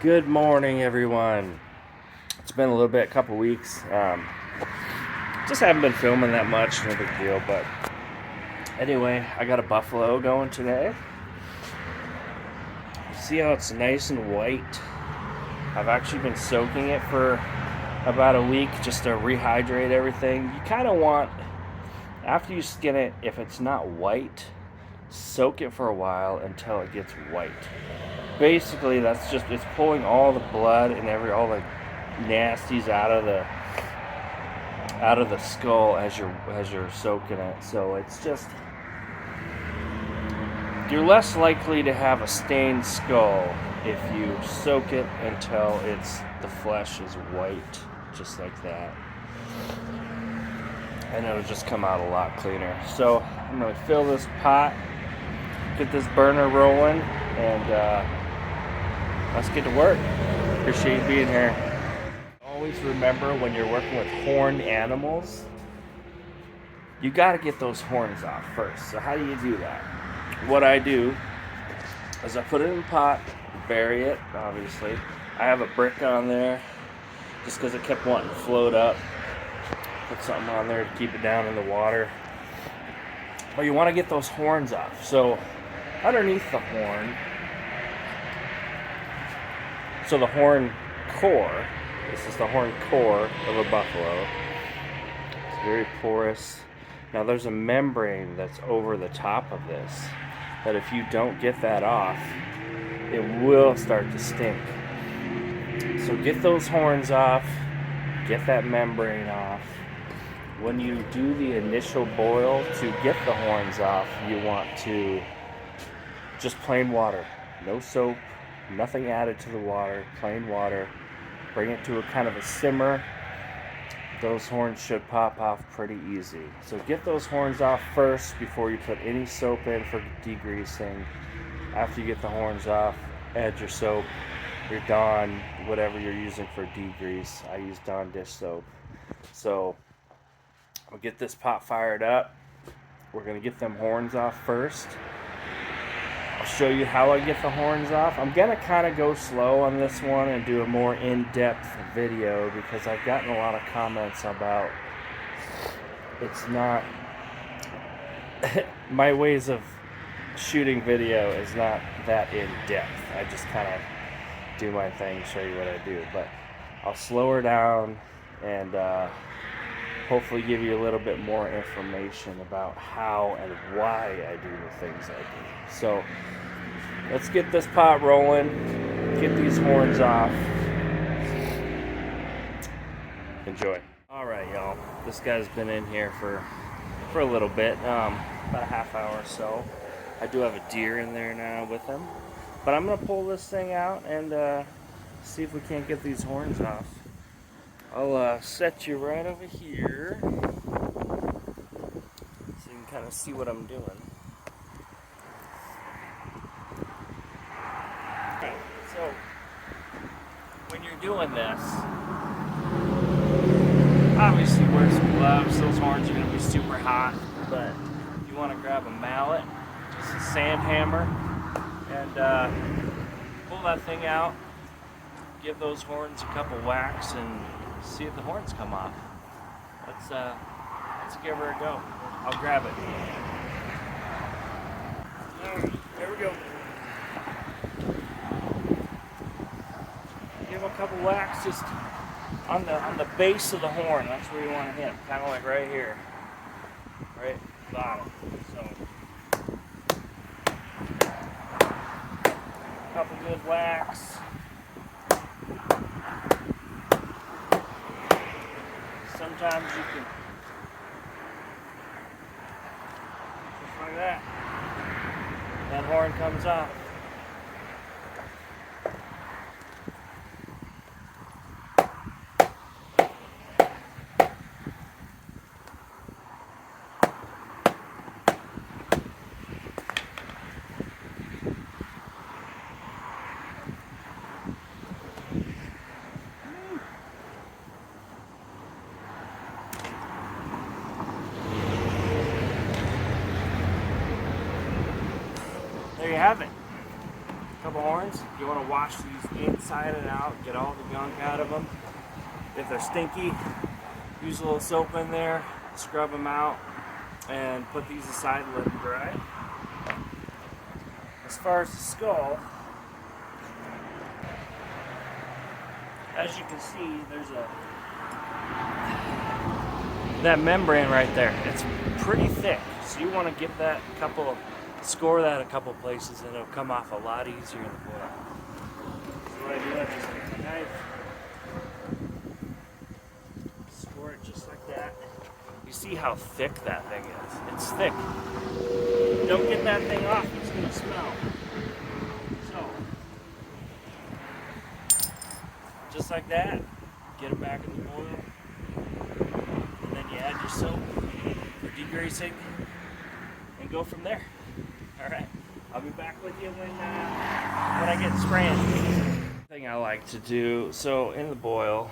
Good morning, everyone. It's been a little bit, a couple weeks. Just haven't been filming that much, no big deal. But anyway, I got a buffalo going today. See how it's nice and white? I've actually been soaking it for about a week just to rehydrate everything. You kind of want, after you skin it, if it's not white, soak it for a while until it gets white. Basically, that's just, it's pulling all the blood and all the nasties out of the skull as you're soaking it. So it's just, you're less likely to have a stained skull if you soak it until the flesh is white, just like that. And it'll just come out a lot cleaner. So I'm gonna fill this pot, get this burner rolling, and let's get to work. Appreciate you being here. Always remember, when you're working with horned animals, you got to get those horns off first. So how do you do that? What I do is I put it in the pot, bury it, obviously. I have a brick on there just because it kept wanting to float up. Put something on there to keep it down in the water. But you want to get those horns off. So underneath the horn, so the horn core, this is the horn core of a buffalo. It's very porous. Now there's a membrane that's over the top of this that if you don't get that off, it will start to stink. So get those horns off, get that membrane off. When you do the initial boil to get the horns off, you want to just plain water, no soap, nothing added to the water, plain water. Bring it to a kind of a simmer. Those horns should pop off pretty easy. So get those horns off first before you put any soap in for degreasing. After you get the horns off, add your soap, your Dawn, whatever you're using for degrease. I use Dawn dish soap. So we'll get this pot fired up. We're gonna get them horns off first. I'll show you how I get the horns off. I'm gonna kind of go slow on this one and do a more in-depth video because I've gotten a lot of comments about it's not my ways of shooting video is not that in-depth. I just kind of do my thing, show you what I do, but I'll slow her down and hopefully give you a little bit more information about how and why I do the things I do. So let's get this pot rolling, get these horns off. Enjoy. All right, y'all. This guy's been in here for a little bit, about a half hour or so. I do have a deer in there now with him, but I'm gonna pull this thing out and see if we can't get these horns off. I'll set you right over here so you can kind of see what I'm doing. Okay, so when you're doing this, obviously wear some gloves. Those horns are going to be super hot, but you want to grab a mallet, just a sand hammer, and pull that thing out. Give those horns a couple whacks and see if the horns come off. Let's give her a go. I'll grab it. Alright, there we go. Give a couple whacks just on the base of the horn. That's where you want to hit them. Kind of like right here. Right at the bottom. So a couple good whacks. Sometimes you can, just like that, that horn comes off. There you have it. guys. You want to wash these inside and out, get all the gunk out of them. If they're stinky, use a little soap in there, scrub them out, and put these aside and let them dry. As far as the skull, as you can see, there's that membrane right there. It's pretty thick, so you want to give that score that a couple places, and it'll come off a lot easier in the boil. So what I do, I just take the knife, score it just like that. You see how thick that thing is? It's thick. Don't get that thing off, it's going to smell. So, just like that, get it back in the boil, and then you add your soap for degreasing, and go from there. All right, I'll be back with you when I get spraying. Thing I like to do, so in the boil,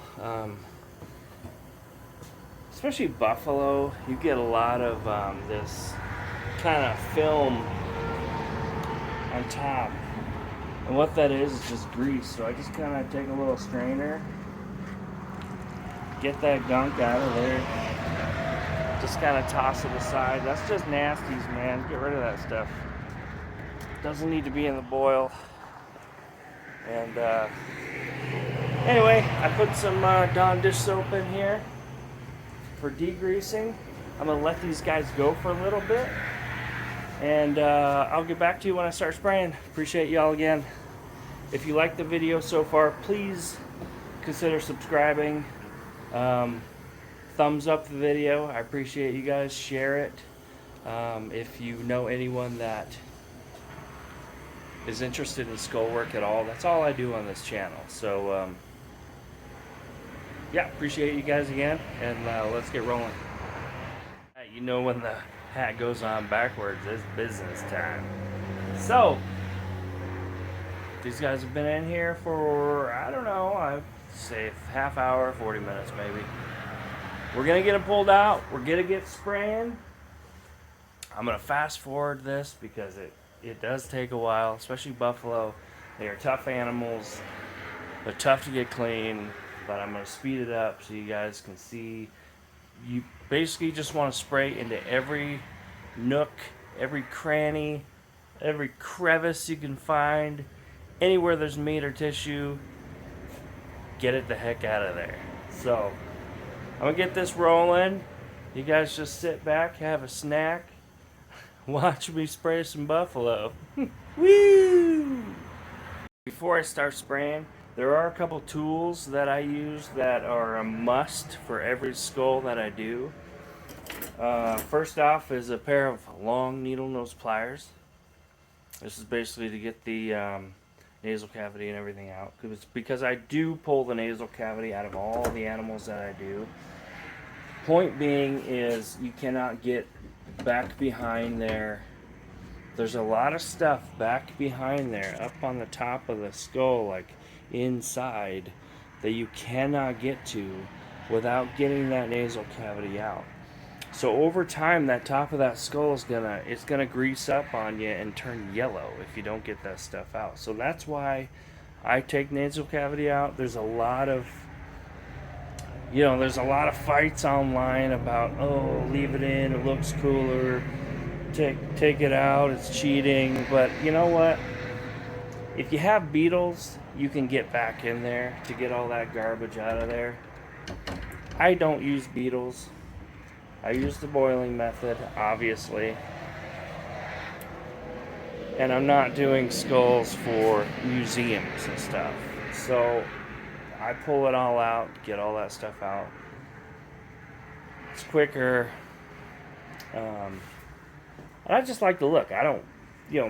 especially buffalo, you get a lot of this kind of film on top, and what that is just grease. So I just kind of take a little strainer, get that gunk out of there, just kind of toss it aside. That's just nasties, man. Get rid of that stuff. Doesn't need to be in the boil. And anyway, I put some Dawn dish soap in here for degreasing. I'm gonna let these guys go for a little bit, and I'll get back to you when I start spraying. Appreciate y'all again. If you like the video so far, please consider subscribing. Thumbs up the video. I appreciate you guys. Share it. If you know anyone that is interested in skull work at all, that's all I do on this channel. So yeah, appreciate you guys again, and let's get rolling. You know, when the hat goes on backwards, it's business time. So these guys have been in here for, I don't know, I'd say half hour, 40 minutes maybe. We're gonna get them pulled out. We're gonna get spraying. I'm gonna fast forward this because it does take a while, especially buffalo. They are tough animals. They're tough to get clean, but I'm gonna speed it up so you guys can see. You basically just want to spray into every nook, every cranny, every crevice you can find. Anywhere there's meat or tissue, get it the heck out of there. So I'm gonna get this rolling. You guys just sit back, have a snack, watch me spray some buffalo. Woo! Before I start spraying, there are a couple tools that I use that are a must for every skull that I do. First off is a pair of long needle nose pliers. This is basically to get the nasal cavity and everything out, because I do pull the nasal cavity out of all the animals that I do. Point being is you cannot get back behind there. There's a lot of stuff back behind there, up on the top of the skull, like inside, that you cannot get to without getting that nasal cavity out. So over time, that top of that skull is gonna grease up on you and turn yellow if you don't get that stuff out. So that's why I take nasal cavity out. There's a lot of fights online about, oh, leave it in, it looks cooler, take it out, it's cheating. But you know what? If you have beetles, you can get back in there to get all that garbage out of there. I don't use beetles. I use the boiling method, obviously. And I'm not doing skulls for museums and stuff. So I pull it all out, get all that stuff out. It's quicker. And I just like the look. I don't,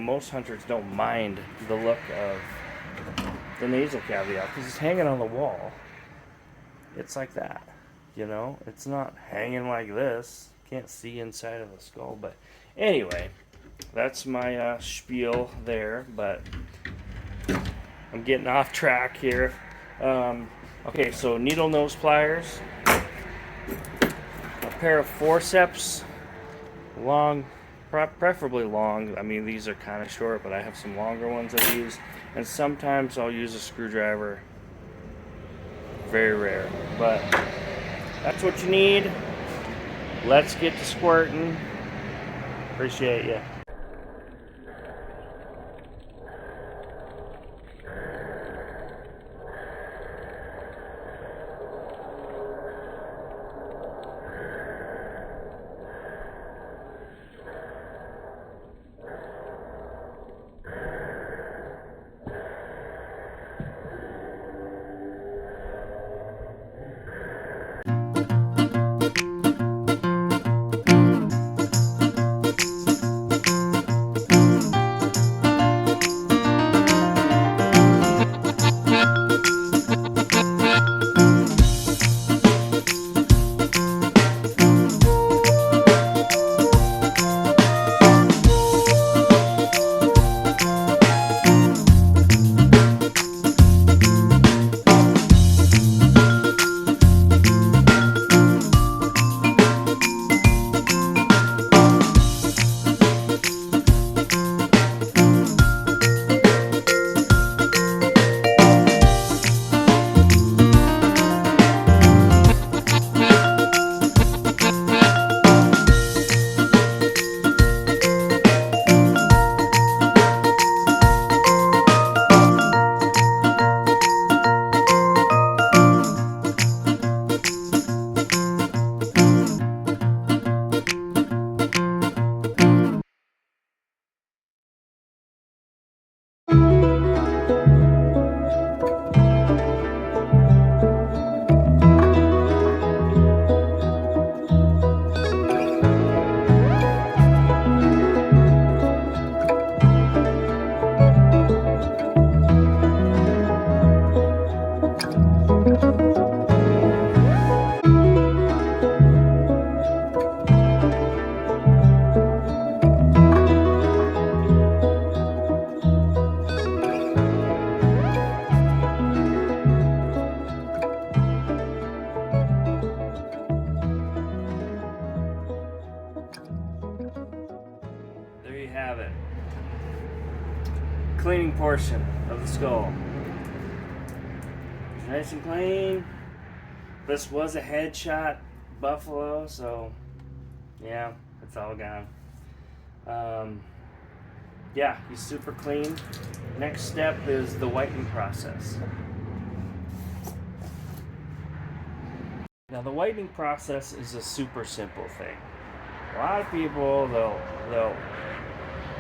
most hunters don't mind the look of the nasal cavity out because it's hanging on the wall. It's like that, it's not hanging like this. Can't see inside of the skull. But anyway, that's my spiel there, but I'm getting off track here. Okay, so needle nose pliers, a pair of forceps, long preferably long. I mean, these are kind of short, but I have some longer ones I use. And sometimes I'll use a screwdriver. Very rare. But that's what you need. Let's get to squirting. Appreciate you. There you have it. Cleaning portion of the skull. It's nice and clean. This was a headshot buffalo, so yeah, it's all gone. Yeah, he's super clean. Next step is the whitening process. Now the whitening process is a super simple thing. A lot of people, they'll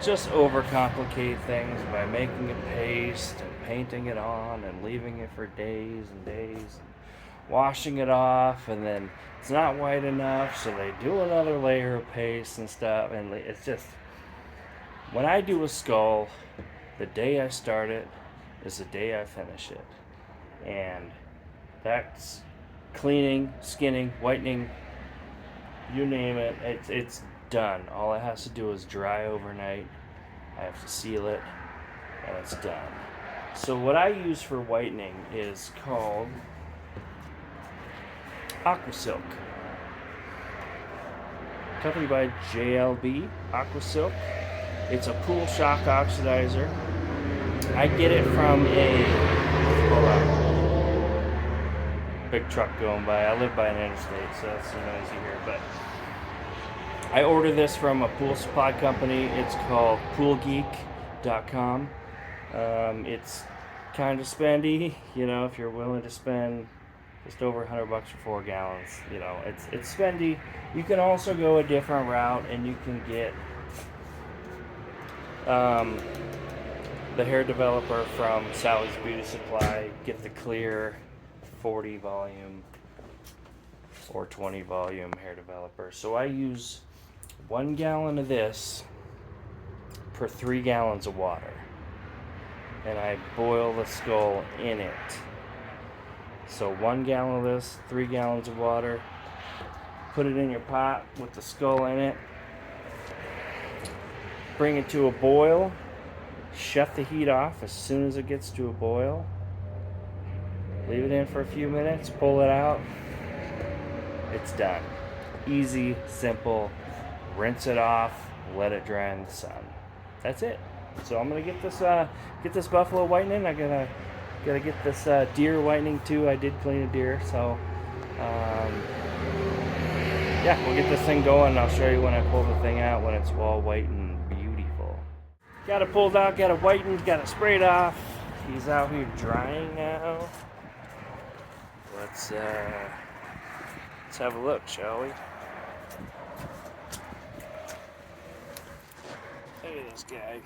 just overcomplicate things by making a paste and painting it on and leaving it for days and days and washing it off, and then it's not white enough, so they do another layer of paste and stuff, and it's just, when I do a skull, the day I start it is the day I finish it. And that's cleaning, skinning, whitening, you name it, it's done. All it has to do is dry overnight. I have to seal it, and it's done. So what I use for whitening is called Aquasilk. Company by JLB, Aquasilk. It's a pool shock oxidizer. I get it from a, hold on, big truck going by. I live by an interstate, so that's so noisy here, but I ordered this from a pool supply company. It's called poolgeek.com. It's kind of spendy, you know, if you're willing to spend just over $100 for 4 gallons. You know, it's spendy. You can also go a different route, and you can get the hair developer from Sally's Beauty Supply. Get the clear 40 volume or 20 volume hair developer. So I use 1 gallon of this per 3 gallons of water, and I boil the skull in it. So 1 gallon of this, 3 gallons of water. Put it in your pot with the skull in it. Bring it to a boil. Shut the heat off as soon as it gets to a boil. Leave it in for a few minutes. Pull it out. It's done. Easy, simple. Rinse it off. let it dry in the sun. That's it. So I'm gonna get this buffalo whitening. I gotta get this deer whitening too. I did clean a deer, so yeah, we'll get this thing going. I'll show you when I pull the thing out when it's all white and beautiful. Got it pulled out, got it whitened, got it sprayed off. He's out here drying now. Let's have a look, shall we? Look at this guy.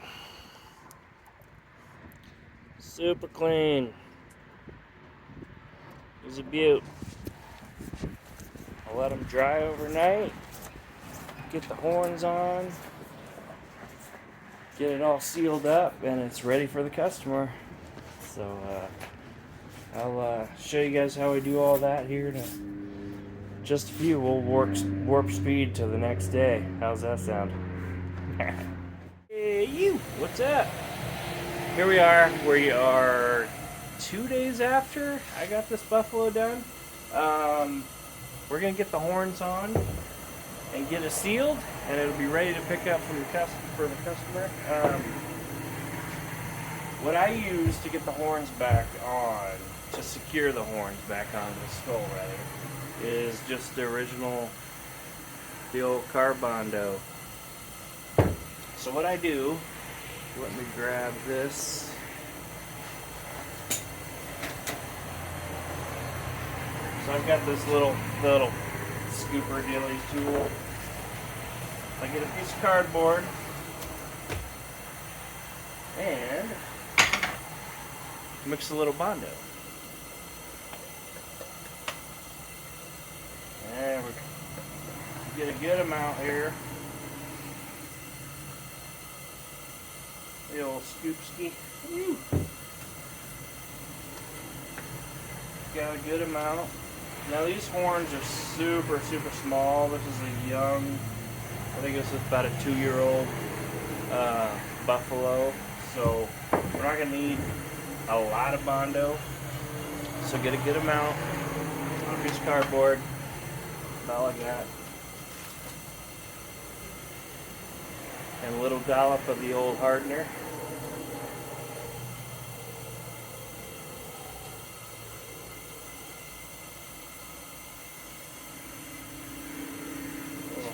Super clean. He's a beaut. I'll let him dry overnight. Get the horns on. Get it all sealed up, and it's ready for the customer. So I'll show you guys how we do all that here in just a few. We'll warp speed to the next day. How's that sound? Hey, you! What's up? Here we are. We are 2 days after I got this buffalo done. We're gonna get the horns on and get it sealed, and it'll be ready to pick up from the customer. What I use to get the horns back on, to secure the horns back on the skull rather, is just the original, the old Carbondo. So what I do, let me grab this. So I've got this little scooper dealy tool. I get a piece of cardboard and mix a little Bondo. And we get a good amount here. The old scoopski. Got a good amount. Now these horns are super small. This is a young, I think this is about a 2-year-old buffalo. So we're not gonna need a lot of Bondo. So get a good amount on a piece of cardboard, about like that. And a little dollop of the old hardener.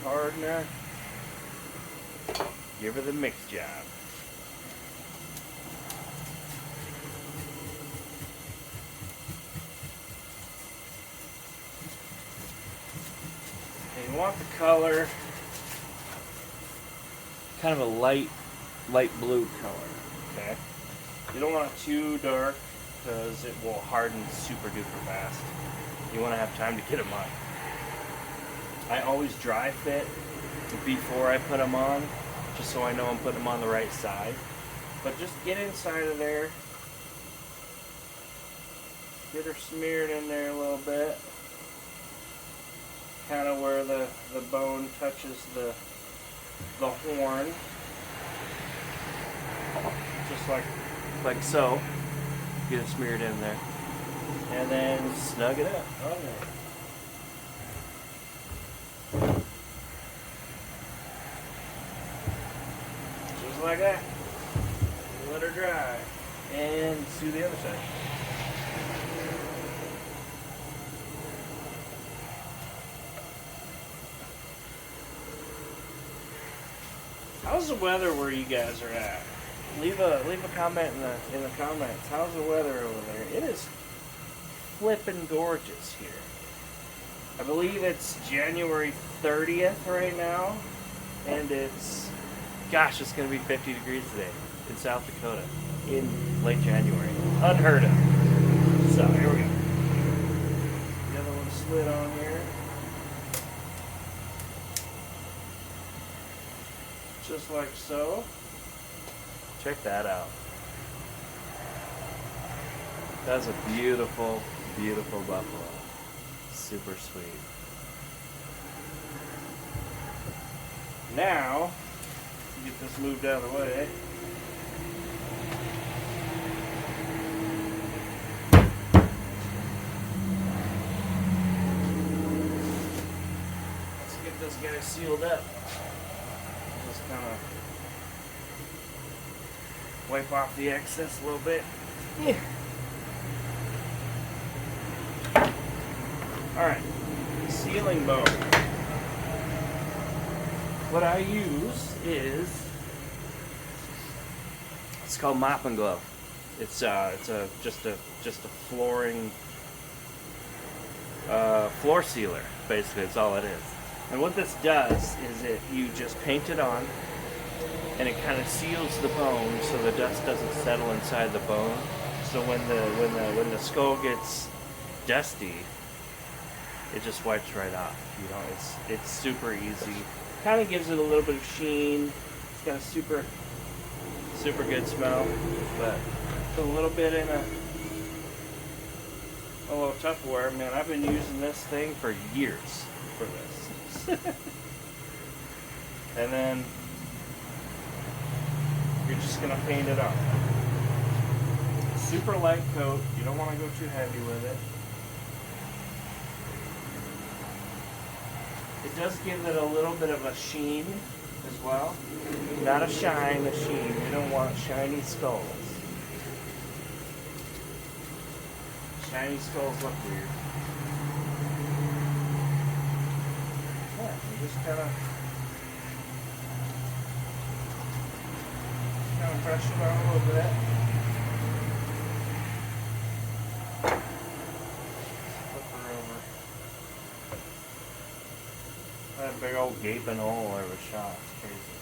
Hardener. Give her the mix job. And you want the color kind of a light blue color. Okay. You don't want it too dark because it will harden super duper fast. You want to have time to get them on. I always dry fit before I put them on, just so I know I'm putting them on the right side. But just get inside of there, get her smeared in there a little bit, kind of where the bone touches the horn, just like so. Get it smeared in there, and then snug it up on there. Like that. Let her dry. And do the other side. How's the weather where you guys are at? Leave a comment in the comments. How's the weather over there? It is flippin' gorgeous here. I believe it's January 30th right now, and it's going to be 50 degrees today in South Dakota in late January. Unheard of. So, here we go. The other one slid on here. Just like so. Check that out. That's a beautiful, beautiful buffalo. Super sweet. Now, get this moved out of the way. Let's get this guy sealed up. just kind of wipe off the excess a little bit. Yeah. Alright, sealing bone. What I use is, it's called Mop and Glove. It's just a flooring floor sealer, basically. That's all it is. And what this does is you just paint it on, and it kind of seals the bone so the dust doesn't settle inside the bone. So when the skull gets dusty, it just wipes right off. You know, it's super easy. Kind of gives it a little bit of sheen. It's got a super good smell, but put a little bit in a little Tupperware. Man, I've been using this thing for years for this. And then you're just gonna paint it up. Super light coat. You don't want to go too heavy with it. It does give it a little bit of a sheen as well. Not a shine, a sheen. We don't want shiny skulls. Shiny skulls look weird. Yeah, you just kind of brush it on a little bit. Flip her over. That big old gaping hole there was shot. It's crazy.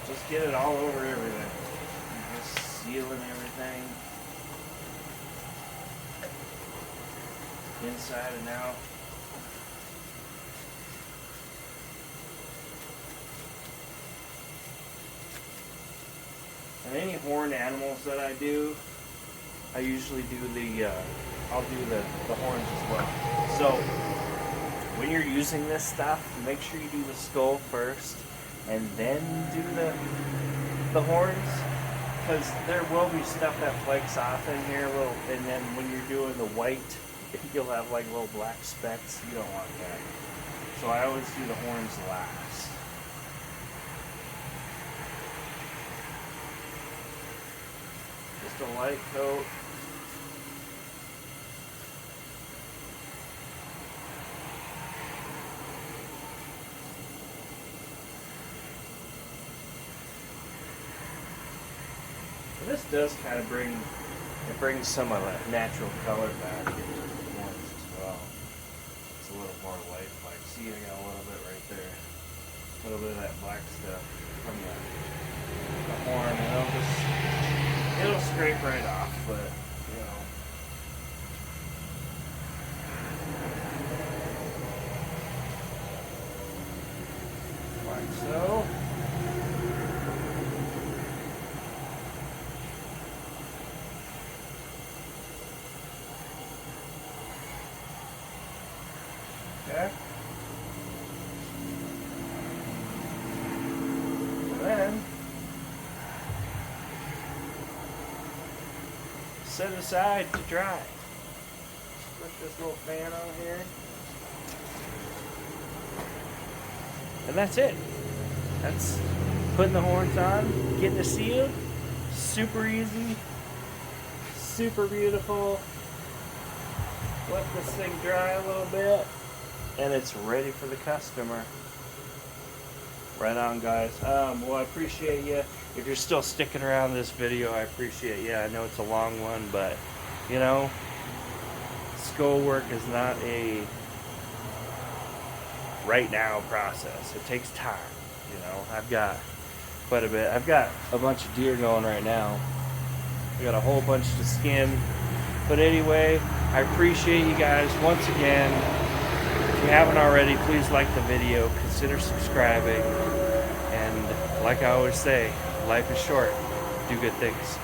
Just get it all over everything. Just sealing everything. Inside and out. And any horned animals that I do, I usually do I'll do the horns as well. So when you're using this stuff, make sure you do the skull first and then do the horns, because there will be stuff that flakes off in here a little, and then when you're doing the white, you'll have like little black specks. You don't want that. So I always do the horns last. Just a light coat. This does kind of brings some of that natural color back into the horns as well. It's a little more light, like, see, I got a little bit right there. A little bit of that black stuff from the horn, and it'll scrape right off, but, you know. Like so. Okay. And then set aside to dry. Put this little fan on here. And that's it. That's putting the horns on, getting it sealed. Super easy. Super beautiful. Let this thing dry a little bit, and it's ready for the customer. Right on, guys. Well, I appreciate you. If you're still sticking around this video, I appreciate you. I know it's a long one, but, you know, skull work is not a right now process. It takes time, you know. I've got quite a bit. I've got a bunch of deer going right now. I got a whole bunch to skin. But anyway, I appreciate you guys once again. If you haven't already, please like the video, consider subscribing, and like I always say, life is short. Do good things.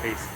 Peace.